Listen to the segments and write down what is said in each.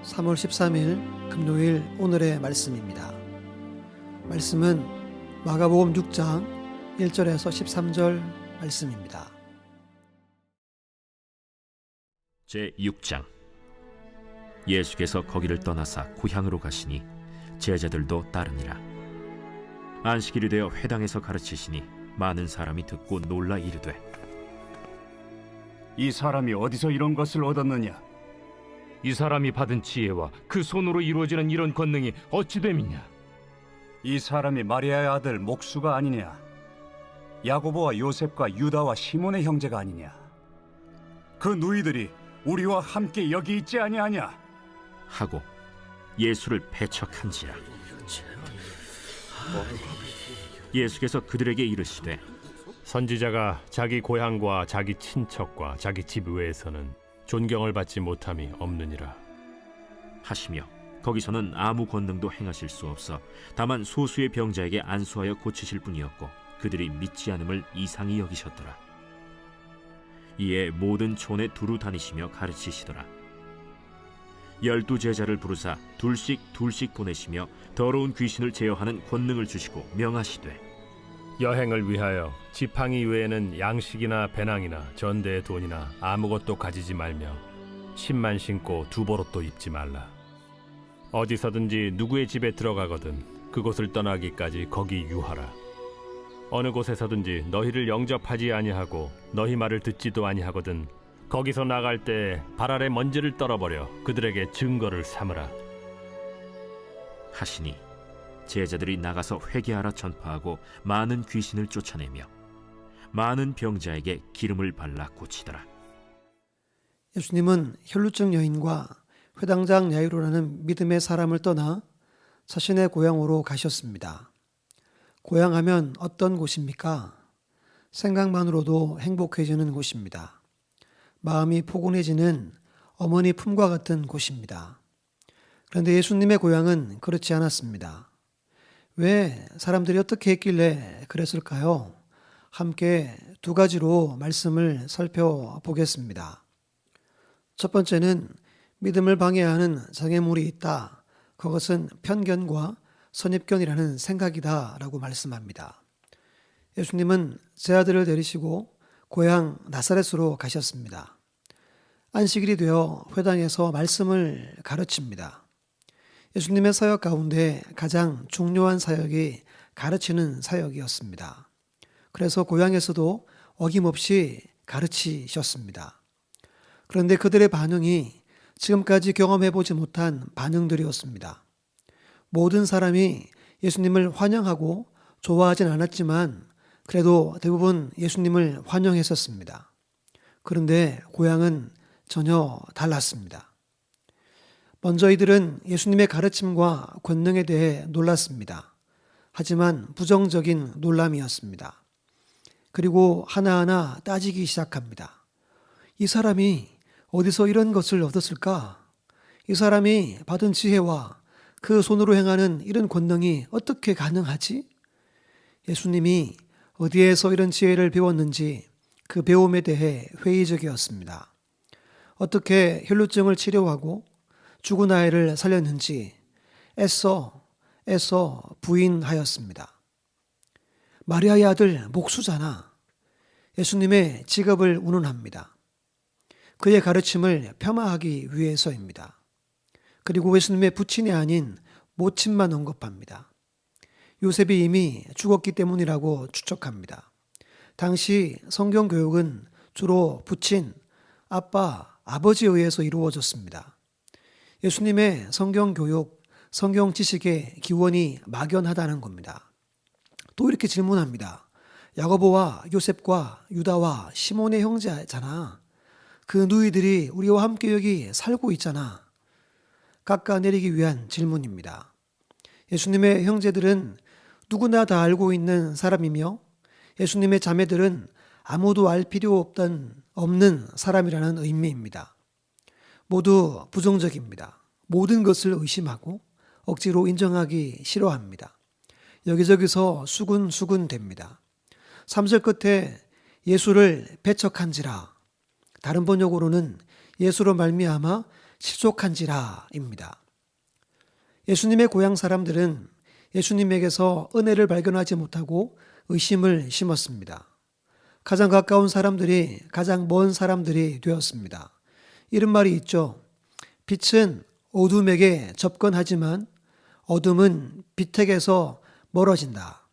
3월 13일 금요일 오늘의 말씀입니다. 말씀은 마가복음 6장 1절에서 13절 말씀입니다. 제6장. 예수께서 거기를 떠나사 고향으로 가시니 제자들도 따르니라. 안식일이 되어 회당에서 가르치시니 많은 사람이 듣고 놀라 이르되, 이 사람이 어디서 이런 것을 얻었느냐? 이 사람이 받은 지혜와 그 손으로 이루어지는 이런 권능이 어찌 됨이냐? 이 사람이 마리아의 아들 목수가 아니냐? 야고보와 요셉과 유다와 시몬의 형제가 아니냐? 그 누이들이 우리와 함께 여기 있지 아니하냐? 하고 예수를 배척한지라. 예수께서 그들에게 이르시되, 선지자가 자기 고향과 자기 친척과 자기 집 외에서는 존경을 받지 못함이 없느니라 하시며 거기서는 아무 권능도 행하실 수 없어 다만 소수의 병자에게 안수하여 고치실 뿐이었고 그들이 믿지 않음을 이상히 여기셨더라. 이에 모든 촌에 두루 다니시며 가르치시더라. 12 제자를 부르사 둘씩 보내시며 더러운 귀신을 제어하는 권능을 주시고 명하시되, 여행을 위하여 지팡이 외에는 양식이나 배낭이나 전대의 돈이나 아무것도 가지지 말며 신만 신고 두보롯도 입지 말라. 어디서든지 누구의 집에 들어가거든 그곳을 떠나기까지 거기 유하라. 어느 곳에서든지 너희를 영접하지 아니하고 너희 말을 듣지도 아니하거든 거기서 나갈 때 발 아래 먼지를 떨어버려 그들에게 증거를 삼으라 하시니 제자들이 나가서 회개하라 전파하고 많은 귀신을 쫓아내며 많은 병자에게 기름을 발라 고치더라. 예수님은 혈루증 여인과 회당장 야이로라는 믿음의 사람을 떠나 자신의 고향으로 가셨습니다. 고향하면 어떤 곳입니까? 생각만으로도 행복해지는 곳입니다. 마음이 포근해지는 어머니 품과 같은 곳입니다. 그런데 예수님의 고향은 그렇지 않았습니다. 왜 사람들이 어떻게 했길래 그랬을까요? 함께 두 가지로 말씀을 살펴보겠습니다. 첫 번째는 믿음을 방해하는 장애물이 있다. 그것은 편견과 선입견이라는 생각이다 라고 말씀합니다. 예수님은 제 아들을 데리시고 고향 나사렛으로 가셨습니다. 안식일이 되어 회당에서 말씀을 가르칩니다. 예수님의 사역 가운데 가장 중요한 사역이 가르치는 사역이었습니다. 그래서 고향에서도 어김없이 가르치셨습니다. 그런데 그들의 반응이 지금까지 경험해보지 못한 반응들이었습니다. 모든 사람이 예수님을 환영하고 좋아하진 않았지만 그래도 대부분 예수님을 환영했었습니다. 그런데 고향은 전혀 달랐습니다. 먼저 이들은 예수님의 가르침과 권능에 대해 놀랐습니다. 하지만 부정적인 놀람이었습니다. 그리고 하나하나 따지기 시작합니다. 이 사람이 어디서 이런 것을 얻었을까? 이 사람이 받은 지혜와 그 손으로 행하는 이런 권능이 어떻게 가능하지? 예수님이 어디에서 이런 지혜를 배웠는지 그 배움에 대해 회의적이었습니다. 어떻게 혈루증을 치료하고 죽은 아이를 살렸는지 애써 부인하였습니다. 마리아의 아들 목수잖아. 예수님의 직업을 운운합니다. 그의 가르침을 폄하하기 위해서입니다. 그리고 예수님의 부친이 아닌 모친만 언급합니다. 요셉이 이미 죽었기 때문이라고 추측합니다. 당시 성경 교육은 주로 부친, 아빠, 아버지에 의해서 이루어졌습니다. 예수님의 성경 교육, 성경 지식의 기원이 막연하다는 겁니다. 또 이렇게 질문합니다. 야고보와 요셉과 유다와 시몬의 형제잖아. 그 누이들이 우리와 함께 여기 살고 있잖아. 깎아내리기 위한 질문입니다. 예수님의 형제들은 누구나 다 알고 있는 사람이며 예수님의 자매들은 아무도 알 필요 없는 사람이라는 의미입니다. 모두 부정적입니다. 모든 것을 의심하고 억지로 인정하기 싫어합니다. 여기저기서 수군수군 됩니다. 3절 끝에 예수를 배척한지라, 다른 번역으로는 예수로 말미암아 실족한지라입니다. 예수님의 고향 사람들은 예수님에게서 은혜를 발견하지 못하고 의심을 심었습니다. 가장 가까운 사람들이 가장 먼 사람들이 되었습니다. 이런 말이 있죠. 빛은 어둠에게 접근하지만 어둠은 빛에게서 멀어진다.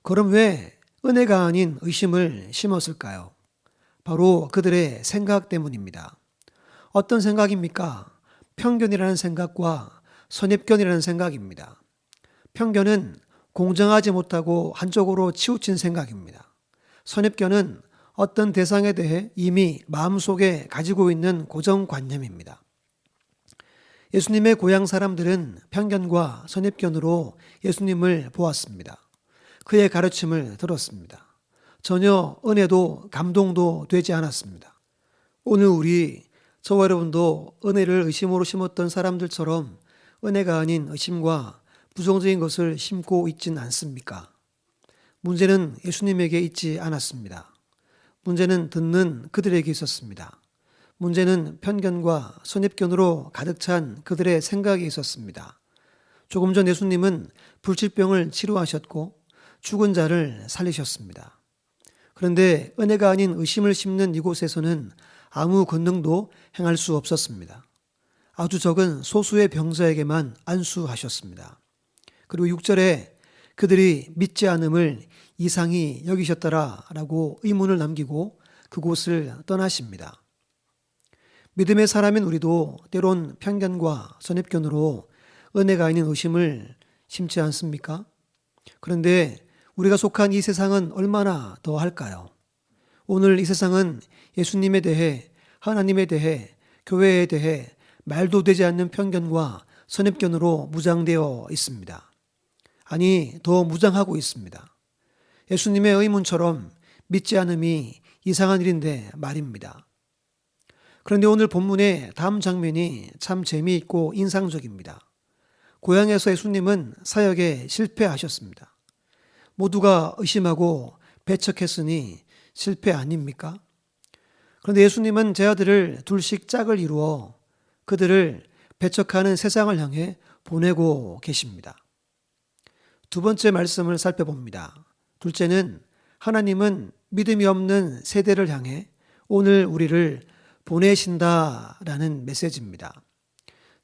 그럼 왜 은혜가 아닌 의심을 심었을까요? 바로 그들의 생각 때문입니다. 어떤 생각입니까? 편견이라는 생각과 선입견이라는 생각입니다. 편견은 공정하지 못하고 한쪽으로 치우친 생각입니다. 선입견은 어떤 대상에 대해 이미 마음속에 가지고 있는 고정관념입니다. 예수님의 고향 사람들은 편견과 선입견으로 예수님을 보았습니다. 그의 가르침을 들었습니다. 전혀 은혜도 감동도 되지 않았습니다. 오늘 저와 여러분도 은혜를 의심으로 심었던 사람들처럼 은혜가 아닌 의심과 부정적인 것을 심고 있진 않습니까? 문제는 예수님에게 있지 않았습니다. 문제는 듣는 그들에게 있었습니다. 문제는 편견과 선입견으로 가득 찬 그들의 생각이 있었습니다. 조금 전 예수님은 불치병을 치료하셨고 죽은 자를 살리셨습니다. 그런데 은혜가 아닌 의심을 심는 이곳에서는 아무 권능도 행할 수 없었습니다. 아주 적은 소수의 병자에게만 안수하셨습니다. 그리고 6절에 그들이 믿지 않음을 이상히 여기셨더라라고 의문을 남기고 그곳을 떠나십니다. 믿음의 사람인 우리도 때론 편견과 선입견으로 은혜가 아닌 의심을 심지 않습니까? 그런데 우리가 속한 이 세상은 얼마나 더 할까요? 오늘 이 세상은 예수님에 대해, 하나님에 대해, 교회에 대해 말도 되지 않는 편견과 선입견으로 무장되어 있습니다. 아니, 더 무장하고 있습니다. 예수님의 의문처럼 믿지 않음이 이상한 일인데 말입니다. 그런데 오늘 본문의 다음 장면이 참 재미있고 인상적입니다. 고향에서 예수님은 사역에 실패하셨습니다. 모두가 의심하고 배척했으니 실패 아닙니까? 그런데 예수님은 제 아들을 둘씩 짝을 이루어 그들을 배척하는 세상을 향해 보내고 계십니다. 두 번째 말씀을 살펴봅니다. 둘째는 하나님은 믿음이 없는 세대를 향해 오늘 우리를 보내신다라는 메시지입니다.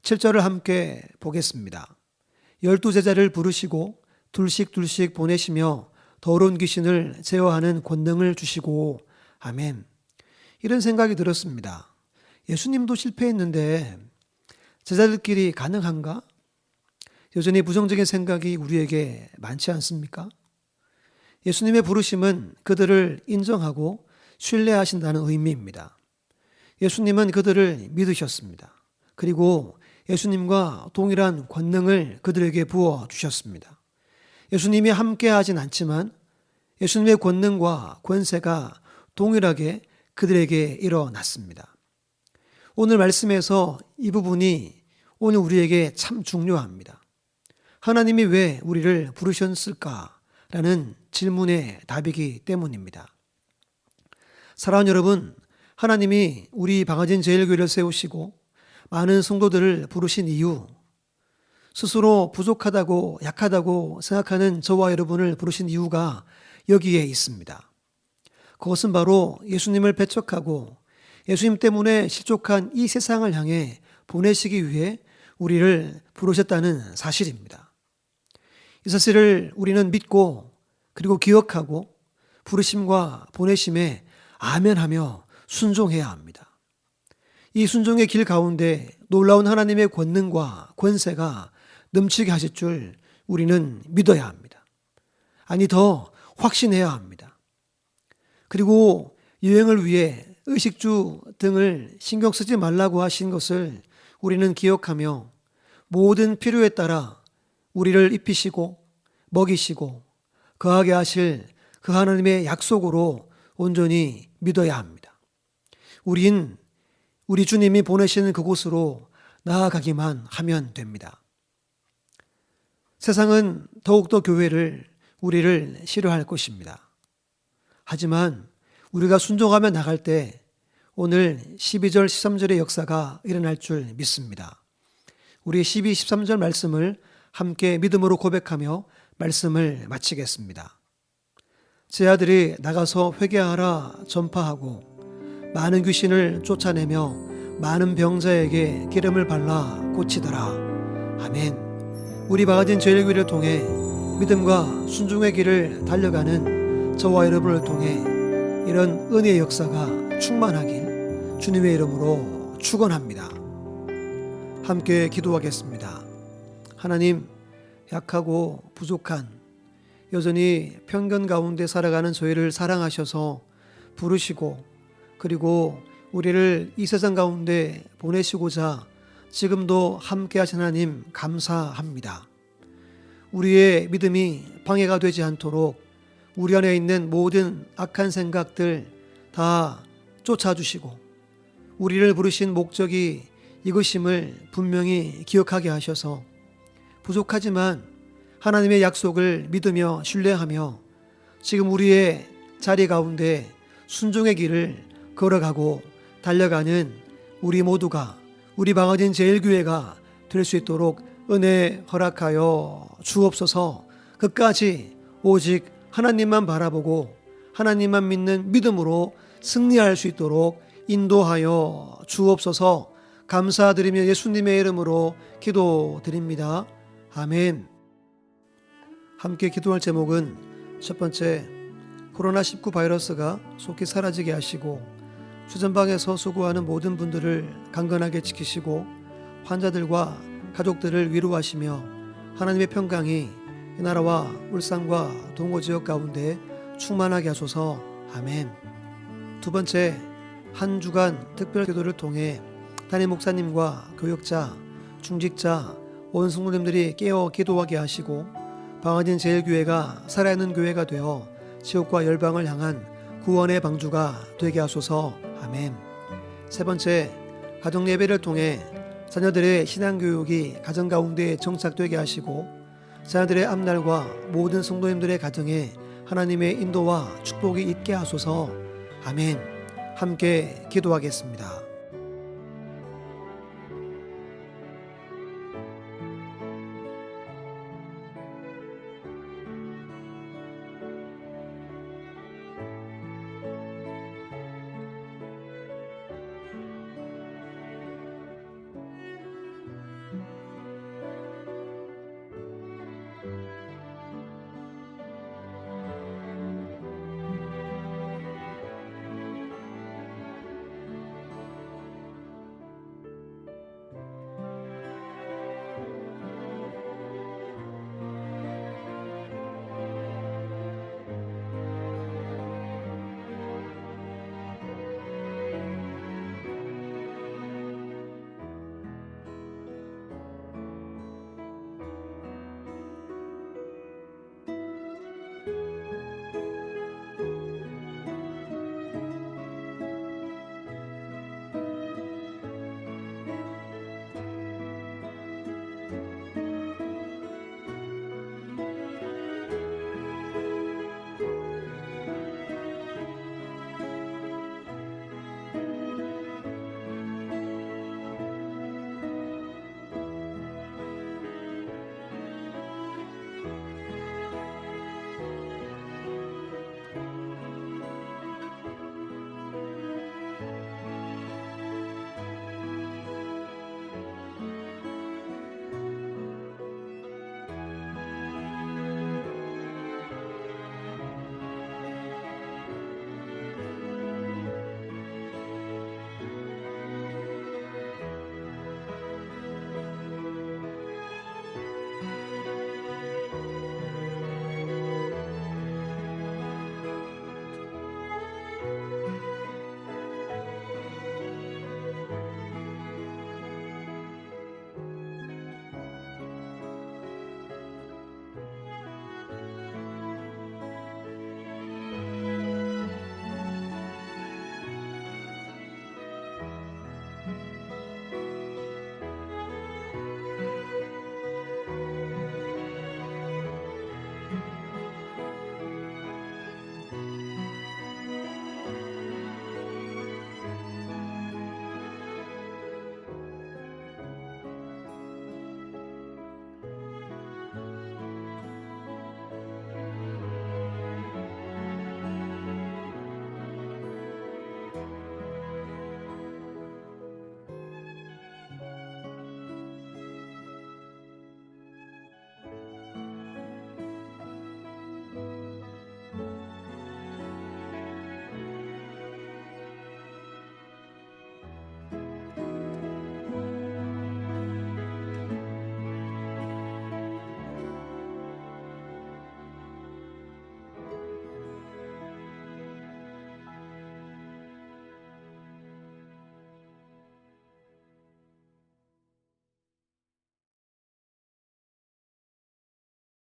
7절을 함께 보겠습니다. 12제자를 부르시고 둘씩 보내시며 더러운 귀신을 제어하는 권능을 주시고 아멘. 이런 생각이 들었습니다. 예수님도 실패했는데 제자들끼리 가능한가? 여전히 부정적인 생각이 우리에게 많지 않습니까? 예수님의 부르심은 그들을 인정하고 신뢰하신다는 의미입니다. 예수님은 그들을 믿으셨습니다. 그리고 예수님과 동일한 권능을 그들에게 부어주셨습니다. 예수님이 함께하진 않지만 예수님의 권능과 권세가 동일하게 그들에게 일어났습니다. 오늘 말씀에서 이 부분이 오늘 우리에게 참 중요합니다. 하나님이 왜 우리를 부르셨을까라는 질문의 답이기 때문입니다. 사랑하는 여러분, 하나님이 우리 방아진 제일교회를 세우시고 많은 성도들을 부르신 이유, 스스로 부족하다고 약하다고 생각하는 저와 여러분을 부르신 이유가 여기에 있습니다. 그것은 바로 예수님을 배척하고 예수님 때문에 실족한 이 세상을 향해 보내시기 위해 우리를 부르셨다는 사실입니다. 이 사실을 우리는 믿고 그리고 기억하고 부르심과 보내심에 아멘하며 순종해야 합니다. 이 순종의 길 가운데 놀라운 하나님의 권능과 권세가 넘치게 하실 줄 우리는 믿어야 합니다. 아니, 더 확신해야 합니다. 그리고 여행을 위해 의식주 등을 신경 쓰지 말라고 하신 것을 우리는 기억하며 모든 필요에 따라 우리를 입히시고 먹이시고 거하게 하실 그 하나님의 약속으로 온전히 믿어야 합니다. 우리 주님이 보내시는 그곳으로 나아가기만 하면 됩니다. 세상은 더욱더 우리를 싫어할 것입니다. 하지만 우리가 순종하며 나갈 때 오늘 12절 13절의 역사가 일어날 줄 믿습니다. 우리 12, 13절 말씀을 함께 믿음으로 고백하며 말씀을 마치겠습니다. 제 아들이 나가서 회개하라 전파하고 많은 귀신을 쫓아내며 많은 병자에게 기름을 발라 고치더라. 아멘. 우리 박아진 제일교회를 통해 믿음과 순종의 길을 달려가는 저와 여러분을 통해 이런 은혜의 역사가 충만하길 주님의 이름으로 축원합니다. 함께 기도하겠습니다. 하나님, 약하고 부족한 여전히 편견 가운데 살아가는 저희를 사랑하셔서 부르시고 그리고 우리를 이 세상 가운데 보내시고자 지금도 함께 하신 하나님 감사합니다. 우리의 믿음이 방해가 되지 않도록 우리 안에 있는 모든 악한 생각들 다 쫓아주시고 우리를 부르신 목적이 이것임을 분명히 기억하게 하셔서 부족하지만 하나님의 약속을 믿으며 신뢰하며 지금 우리의 자리 가운데 순종의 길을 걸어가고 달려가는 우리 모두가 우리 방어진 제일교회가 될 수 있도록 은혜 허락하여 주옵소서. 끝까지 오직 하나님만 바라보고 하나님만 믿는 믿음으로 승리할 수 있도록 인도하여 주옵소서. 감사드리며 예수님의 이름으로 기도드립니다. 아멘. 함께 기도할 제목은 첫 번째, 코로나19 바이러스가 속히 사라지게 하시고 주전방에서 수고하는 모든 분들을 강건하게 지키시고 환자들과 가족들을 위로하시며 하나님의 평강이 이 나라와 울산과 동호 지역 가운데 충만하게 하소서. 아멘. 두 번째, 한 주간 특별 기도를 통해 담임 목사님과 교역자, 중직자, 온 성도님들이 깨어 기도하게 하시고 방어진 제일교회가 살아있는 교회가 되어 지옥과 열방을 향한 구원의 방주가 되게 하소서. 아멘. 세 번째, 가정 예배를 통해 자녀들의 신앙교육이 가정 가운데 정착되게 하시고 자녀들의 앞날과 모든 성도님들의 가정에 하나님의 인도와 축복이 있게 하소서. 아멘. 함께 기도하겠습니다.